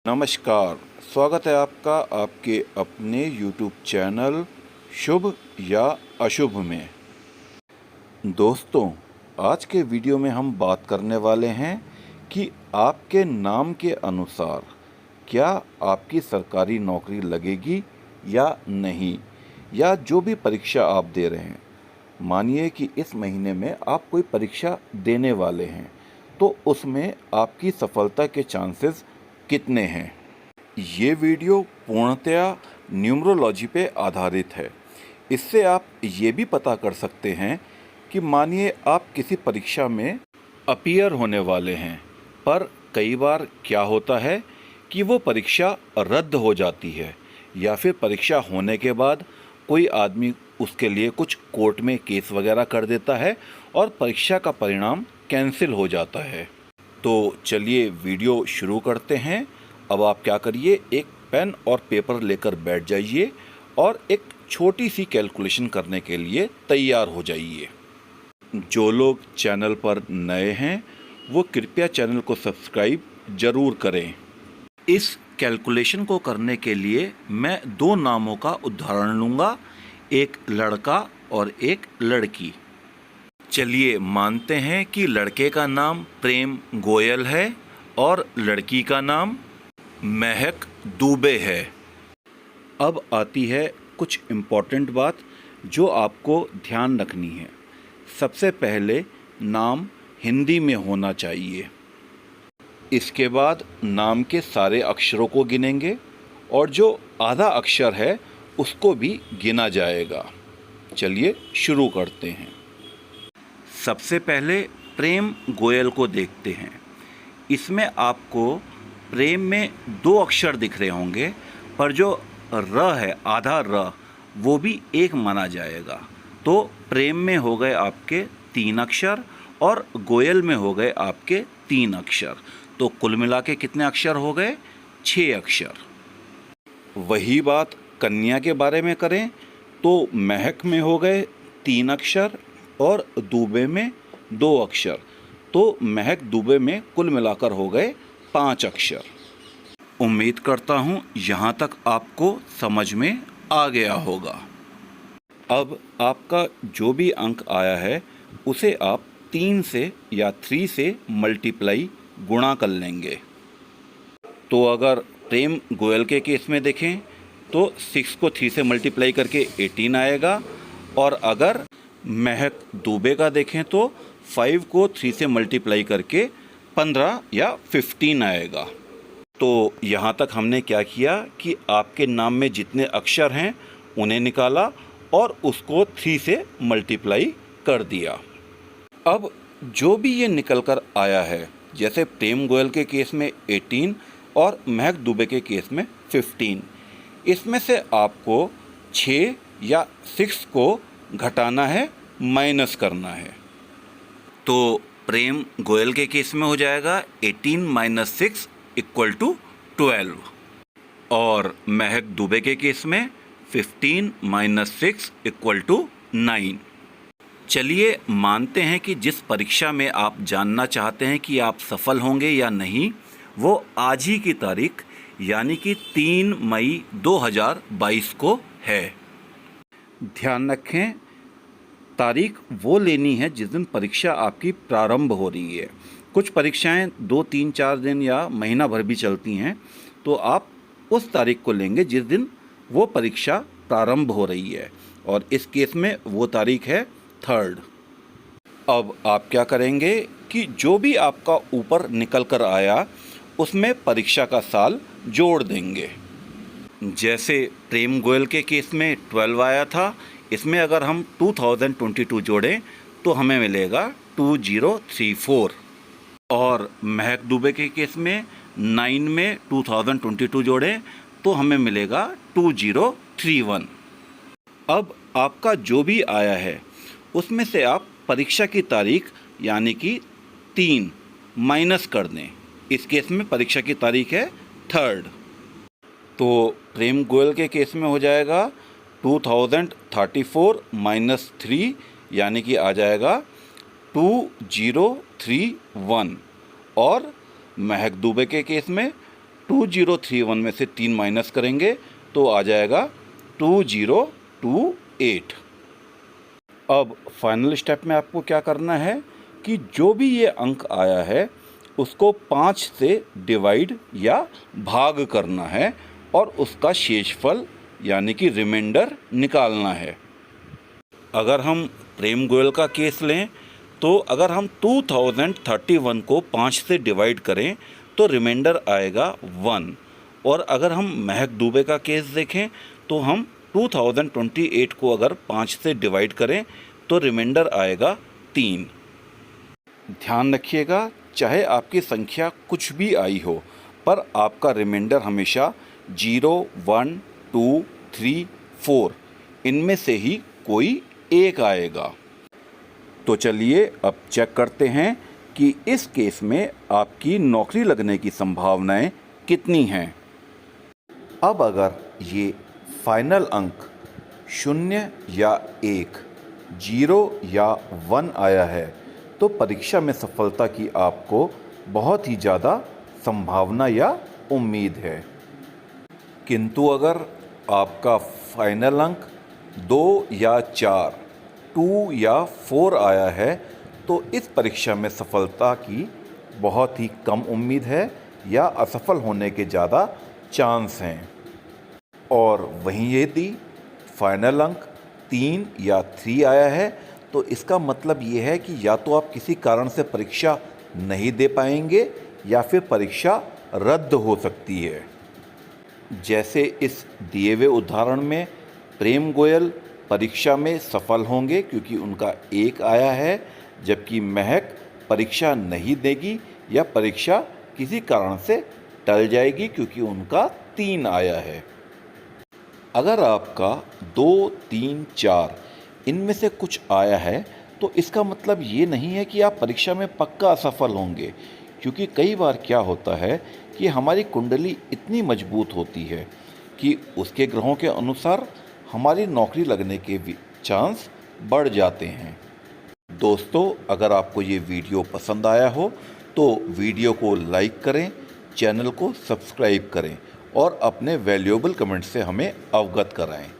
नमस्कार। स्वागत है आपका आपके अपने YouTube चैनल शुभ या अशुभ में। दोस्तों, आज के वीडियो में हम बात करने वाले हैं कि आपके नाम के अनुसार क्या आपकी सरकारी नौकरी लगेगी या नहीं, या जो भी परीक्षा आप दे रहे हैं। मानिए कि इस महीने में आप कोई परीक्षा देने वाले हैं, तो उसमें आपकी सफलता के चांसेस कितने हैं। ये वीडियो पूर्णतया न्यूमरोलॉजी पे आधारित है। इससे आप ये भी पता कर सकते हैं कि मानिए आप किसी परीक्षा में अपीयर होने वाले हैं, पर कई बार क्या होता है कि वो परीक्षा रद्द हो जाती है, या फिर परीक्षा होने के बाद कोई आदमी उसके लिए कुछ कोर्ट में केस वगैरह कर देता है और परीक्षा का परिणाम कैंसिल हो जाता है। तो चलिए वीडियो शुरू करते हैं। अब आप क्या करिए, एक पेन और पेपर लेकर बैठ जाइए और एक छोटी सी कैलकुलेशन करने के लिए तैयार हो जाइए। जो लोग चैनल पर नए हैं वो कृपया चैनल को सब्सक्राइब ज़रूर करें। इस कैलकुलेशन को करने के लिए मैं दो नामों का उदाहरण लूँगा, एक लड़का और एक लड़की। चलिए मानते हैं कि लड़के का नाम प्रेम गोयल है और लड़की का नाम महक दुबे है। अब आती है कुछ इम्पॉर्टेंट बात जो आपको ध्यान रखनी है। सबसे पहले नाम हिंदी में होना चाहिए। इसके बाद नाम के सारे अक्षरों को गिनेंगे और जो आधा अक्षर है उसको भी गिना जाएगा। चलिए शुरू करते हैं। सबसे पहले प्रेम गोयल को देखते हैं। इसमें आपको प्रेम में दो अक्षर दिख रहे होंगे, पर जो र है, आधा र, वो भी एक माना जाएगा। तो प्रेम में हो गए आपके 3 अक्षर और गोयल में हो गए आपके 3 अक्षर। तो कुल मिला के कितने अक्षर हो गए? 6 अक्षर। वही बात कन्या के बारे में करें तो महक में हो गए 3 अक्षर और दुबे में 2 अक्षर। तो महक दुबे में कुल मिलाकर हो गए 5 अक्षर। उम्मीद करता हूँ यहाँ तक आपको समझ में आ गया होगा। अब आपका जो भी अंक आया है उसे आप 3 से या 3 से मल्टीप्लाई गुणा कर लेंगे। तो अगर प्रेम गोयल के केस में देखें तो 6 को 3 से मल्टीप्लाई करके 18 आएगा, और अगर महक दुबे का देखें तो 5 को 3 से मल्टीप्लाई करके 15 या 15 आएगा। तो यहाँ तक हमने क्या किया कि आपके नाम में जितने अक्षर हैं उन्हें निकाला और उसको 3 से मल्टीप्लाई कर दिया। अब जो भी ये निकल कर आया है, जैसे प्रेम गोयल के केस में 18 और महक दुबे के केस में 15, इसमें से आपको 6 या 6 को घटाना है, माइनस करना है। तो प्रेम गोयल के केस में हो जाएगा 18 माइनस 6 इक्वल टू 12, और महक दुबे के केस में 15 माइनस 6 इक्वल टू 9। चलिए मानते हैं कि जिस परीक्षा में आप जानना चाहते हैं कि आप सफल होंगे या नहीं, वो आज ही की तारीख यानी कि 3 मई 2022 को है। ध्यान रखें, तारीख वो लेनी है जिस दिन परीक्षा आपकी प्रारंभ हो रही है। कुछ परीक्षाएं 2, 3, 4 दिन या महीना भर भी चलती हैं, तो आप उस तारीख को लेंगे जिस दिन वो परीक्षा प्रारंभ हो रही है, और इस केस में वो तारीख है 3rd। अब आप क्या करेंगे कि जो भी आपका ऊपर निकल कर आया उसमें परीक्षा का साल जोड़ देंगे। जैसे प्रेम गोयल के केस में 12 आया था, इसमें अगर हम 2022 जोड़ें तो हमें मिलेगा 2034, और महक दुबे के केस में 9 में 2022 जोड़ें तो हमें मिलेगा 2031। अब आपका जो भी आया है उसमें से आप परीक्षा की तारीख यानी कि 3 माइनस कर दें। इस केस में परीक्षा की तारीख है 3rd। तो प्रेम गोयल के केस में हो जाएगा 2034 माइनस 3 यानी कि आ जाएगा 2031, और महक दुबे के केस में 2031 में से 3 माइनस करेंगे तो आ जाएगा 2028। अब फाइनल स्टेप में आपको क्या करना है कि जो भी ये अंक आया है उसको 5 से डिवाइड या भाग करना है और उसका शेषफल यानी कि रिमाइंडर निकालना है। अगर हम प्रेम गोयल का केस लें तो अगर हम 2031 को 5 से डिवाइड करें तो रिमाइंडर आएगा 1, और अगर हम महक दुबे का केस देखें तो हम 2028 को अगर 5 से डिवाइड करें तो रिमाइंडर आएगा 3। ध्यान रखिएगा, चाहे आपकी संख्या कुछ भी आई हो पर आपका रिमाइंडर हमेशा 0, 1, 2, 3, 4 इनमें से ही कोई एक आएगा। तो चलिए अब चेक करते हैं कि इस केस में आपकी नौकरी लगने की संभावनाएं कितनी हैं। अब अगर ये फाइनल अंक 0 या 1, 0 या 1 आया है तो परीक्षा में सफलता की आपको बहुत ही ज़्यादा संभावना या उम्मीद है। किंतु अगर आपका फाइनल अंक 2 या 4, 2 या 4 आया है तो इस परीक्षा में सफलता की बहुत ही कम उम्मीद है या असफल होने के ज़्यादा चांस हैं। और वहीं यदि फाइनल अंक 3 या 3 आया है तो इसका मतलब ये है कि या तो आप किसी कारण से परीक्षा नहीं दे पाएंगे या फिर परीक्षा रद्द हो सकती है। जैसे इस दिए हुए उदाहरण में प्रेम गोयल परीक्षा में सफल होंगे क्योंकि उनका 1 आया है, जबकि महक परीक्षा नहीं देगी या परीक्षा किसी कारण से टल जाएगी क्योंकि उनका 3 आया है। अगर आपका 2, 3, 4 इनमें से कुछ आया है तो इसका मतलब ये नहीं है कि आप परीक्षा में पक्का असफल होंगे, क्योंकि कई बार क्या होता है कि हमारी कुंडली इतनी मजबूत होती है कि उसके ग्रहों के अनुसार हमारी नौकरी लगने के चांस बढ़ जाते हैं। दोस्तों, अगर आपको ये वीडियो पसंद आया हो तो वीडियो को लाइक करें, चैनल को सब्सक्राइब करें और अपने वैल्यूएबल कमेंट से हमें अवगत कराएं।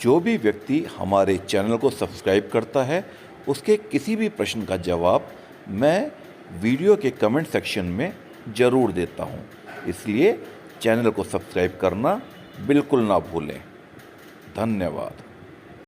जो भी व्यक्ति हमारे चैनल को सब्सक्राइब करता है उसके किसी भी प्रश्न का जवाब मैं वीडियो के कमेंट सेक्शन में ज़रूर देता हूं, इसलिए चैनल को सब्सक्राइब करना बिल्कुल ना भूलें। धन्यवाद।